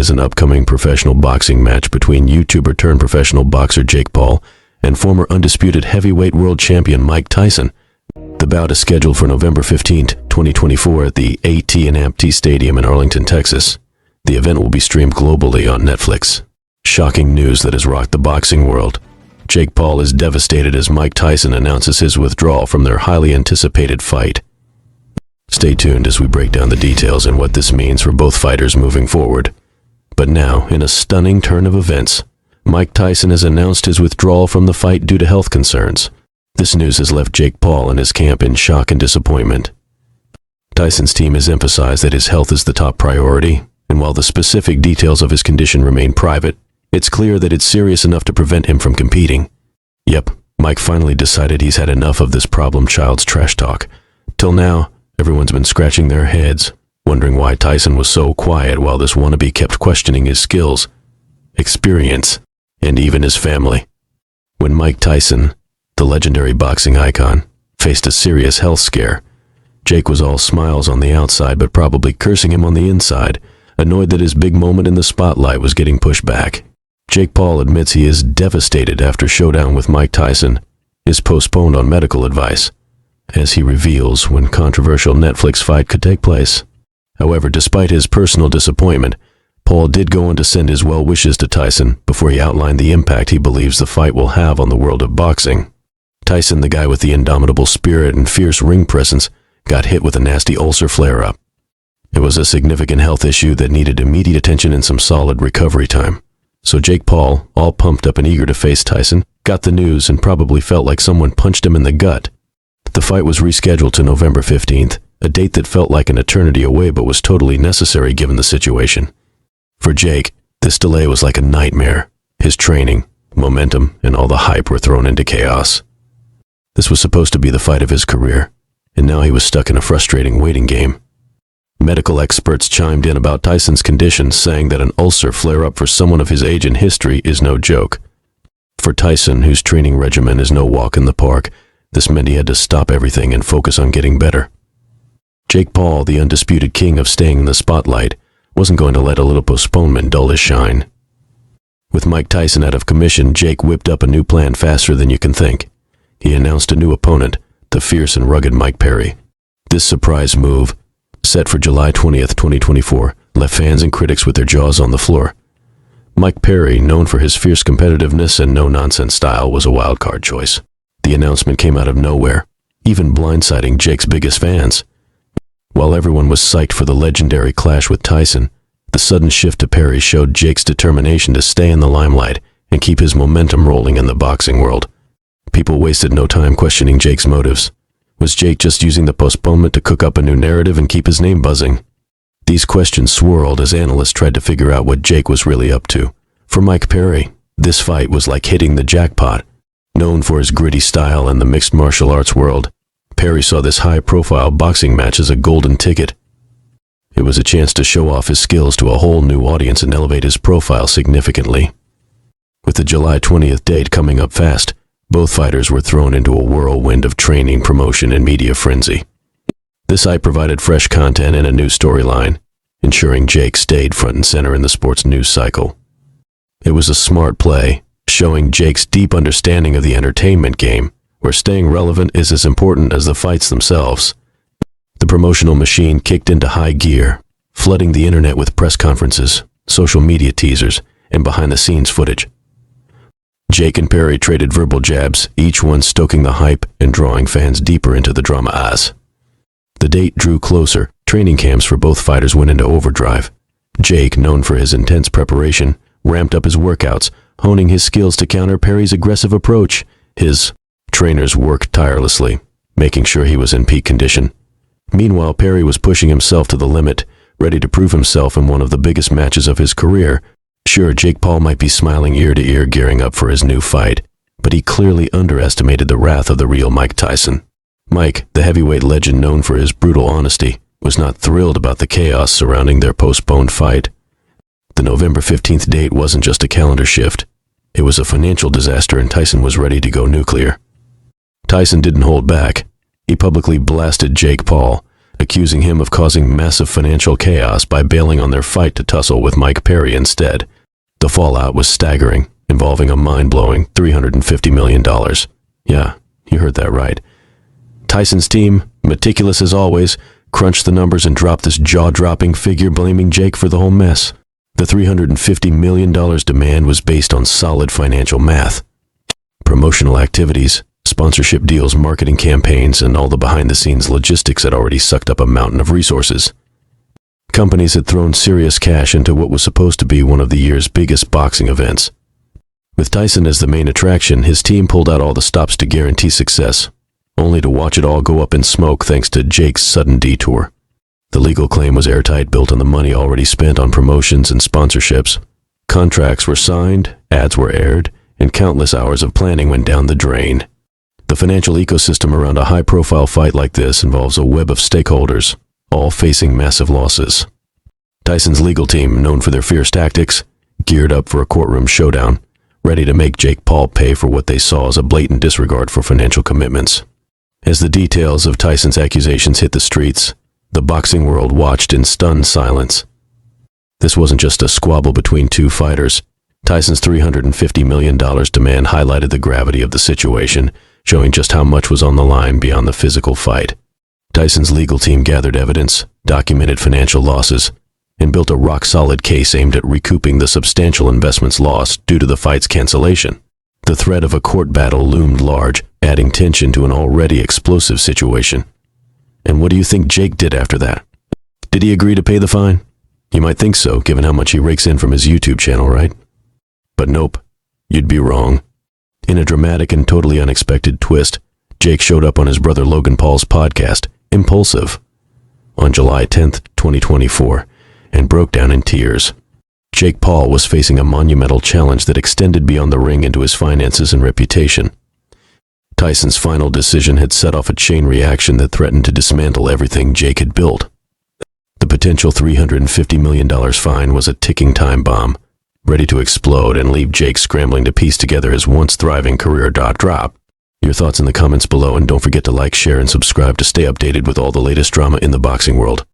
is an upcoming professional boxing match between YouTuber-turned-professional boxer Jake Paul and former undisputed heavyweight world champion Mike Tyson. The bout is scheduled for November 15, 2024 at the AT&T Stadium in Arlington, Texas. The event will be streamed globally on Netflix. Shocking news that has rocked the boxing world. Jake Paul is devastated as Mike Tyson announces his withdrawal from their highly anticipated fight. Stay tuned as we break down the details and what this means for both fighters moving forward. But now, in a stunning turn of events, Mike Tyson has announced his withdrawal from the fight due to health concerns. This news has left Jake Paul and his camp in shock and disappointment. Tyson's team has emphasized that his health is the top priority, and while the specific details of his condition remain private, it's clear that it's serious enough to prevent him from competing. Yep, Mike finally decided he's had enough of this problem child's trash talk. Till now, everyone's been scratching their heads, wondering why Tyson was so quiet while this wannabe kept questioning his skills, experience, and even his family. When Mike Tyson, the legendary boxing icon, faced a serious health scare, Jake was all smiles on the outside but probably cursing him on the inside, annoyed that his big moment in the spotlight was getting pushed back. Jake Paul admits he is devastated after showdown with Mike Tyson is postponed on medical advice, as he reveals when controversial Netflix fight could take place. However, despite his personal disappointment, Paul did go on to send his well wishes to Tyson before he outlined the impact he believes the fight will have on the world of boxing. Tyson, the guy with the indomitable spirit and fierce ring presence, got hit with a nasty ulcer flare-up. It was a significant health issue that needed immediate attention and some solid recovery time. So Jake Paul, all pumped up and eager to face Tyson, got the news and probably felt like someone punched him in the gut. The fight was rescheduled to November 15th, a date that felt like an eternity away but was totally necessary given the situation. For Jake, this delay was like a nightmare. His training, momentum, and all the hype were thrown into chaos. This was supposed to be the fight of his career, and now he was stuck in a frustrating waiting game. Medical experts chimed in about Tyson's condition, saying that an ulcer flare-up for someone of his age and history is no joke. For Tyson, whose training regimen is no walk in the park, this meant he had to stop everything and focus on getting better. Jake Paul, the undisputed king of staying in the spotlight, wasn't going to let a little postponement dull his shine. With Mike Tyson out of commission, Jake whipped up a new plan faster than you can think. He announced a new opponent, the fierce and rugged Mike Perry. This surprise move, set for July 20th, 2024, left fans and critics with their jaws on the floor. Mike Perry, known for his fierce competitiveness and no-nonsense style, was a wildcard choice. The announcement came out of nowhere, even blindsiding Jake's biggest fans. While everyone was psyched for the legendary clash with Tyson, the sudden shift to Perry showed Jake's determination to stay in the limelight and keep his momentum rolling in the boxing world. People wasted no time questioning Jake's motives. Was Jake just using the postponement to cook up a new narrative and keep his name buzzing? These questions swirled as analysts tried to figure out what Jake was really up to. For Mike Perry, this fight was like hitting the jackpot. Known for his gritty style and the mixed martial arts world, Perry saw this high-profile boxing match as a golden ticket. It was a chance to show off his skills to a whole new audience and elevate his profile significantly. With the July 20th date coming up fast, both fighters were thrown into a whirlwind of training, promotion, and media frenzy. This site provided fresh content and a new storyline, ensuring Jake stayed front and center in the sports news cycle. It was a smart play, showing Jake's deep understanding of the entertainment game, where staying relevant is as important as the fights themselves. The promotional machine kicked into high gear, flooding the internet with press conferences, social media teasers, and behind-the-scenes footage. Jake and Perry traded verbal jabs, each one stoking the hype and drawing fans deeper into the drama. The date drew closer. Training camps for both fighters went into overdrive. Jake, known for his intense preparation, ramped up his workouts, honing his skills to counter Perry's aggressive approach. His trainers worked tirelessly, making sure he was in peak condition. Meanwhile, Perry was pushing himself to the limit, ready to prove himself in one of the biggest matches of his career. Sure, Jake Paul might be smiling ear to ear gearing up for his new fight, but he clearly underestimated the wrath of the real Mike Tyson. Mike, the heavyweight legend known for his brutal honesty, was not thrilled about the chaos surrounding their postponed fight. The November 15th date wasn't just a calendar shift. It was a financial disaster and Tyson was ready to go nuclear. Tyson didn't hold back. He publicly blasted Jake Paul, accusing him of causing massive financial chaos by bailing on their fight to tussle with Mike Perry instead. The fallout was staggering, involving a mind-blowing $350 million. Yeah, you heard that right. Tyson's team, meticulous as always, crunched the numbers and dropped this jaw-dropping figure, blaming Jake for the whole mess. The $350 million demand was based on solid financial math. Promotional activities, sponsorship deals, marketing campaigns, and all the behind-the-scenes logistics had already sucked up a mountain of resources. Companies had thrown serious cash into what was supposed to be one of the year's biggest boxing events. With Tyson as the main attraction, his team pulled out all the stops to guarantee success, only to watch it all go up in smoke thanks to Jake's sudden detour. The legal claim was airtight, built on the money already spent on promotions and sponsorships. Contracts were signed, ads were aired, and countless hours of planning went down the drain. The financial ecosystem around a high-profile fight like this involves a web of stakeholders, all facing massive losses. Tyson's legal team, known for their fierce tactics, geared up for a courtroom showdown, ready to make Jake Paul pay for what they saw as a blatant disregard for financial commitments. As the details of Tyson's accusations hit the streets, the boxing world watched in stunned silence. This wasn't just a squabble between two fighters. Tyson's $350 million demand highlighted the gravity of the situation, showing just how much was on the line beyond the physical fight. Tyson's legal team gathered evidence, documented financial losses, and built a rock-solid case aimed at recouping the substantial investments lost due to the fight's cancellation. The threat of a court battle loomed large, adding tension to an already explosive situation. And what do you think Jake did after that? Did he agree to pay the fine? You might think so, given how much he rakes in from his YouTube channel, right? But nope, you'd be wrong. In a dramatic and totally unexpected twist, Jake showed up on his brother Logan Paul's podcast, Impulsive, on July 10th, 2024, and broke down in tears. Jake Paul was facing a monumental challenge that extended beyond the ring into his finances and reputation. Tyson's final decision had set off a chain reaction that threatened to dismantle everything Jake had built. The potential $350 million fine was a ticking time bomb, ready to explode and leave Jake scrambling to piece together his once thriving career. Drop your thoughts in the comments below, and don't forget to like, share, and subscribe to stay updated with all the latest drama in the boxing world.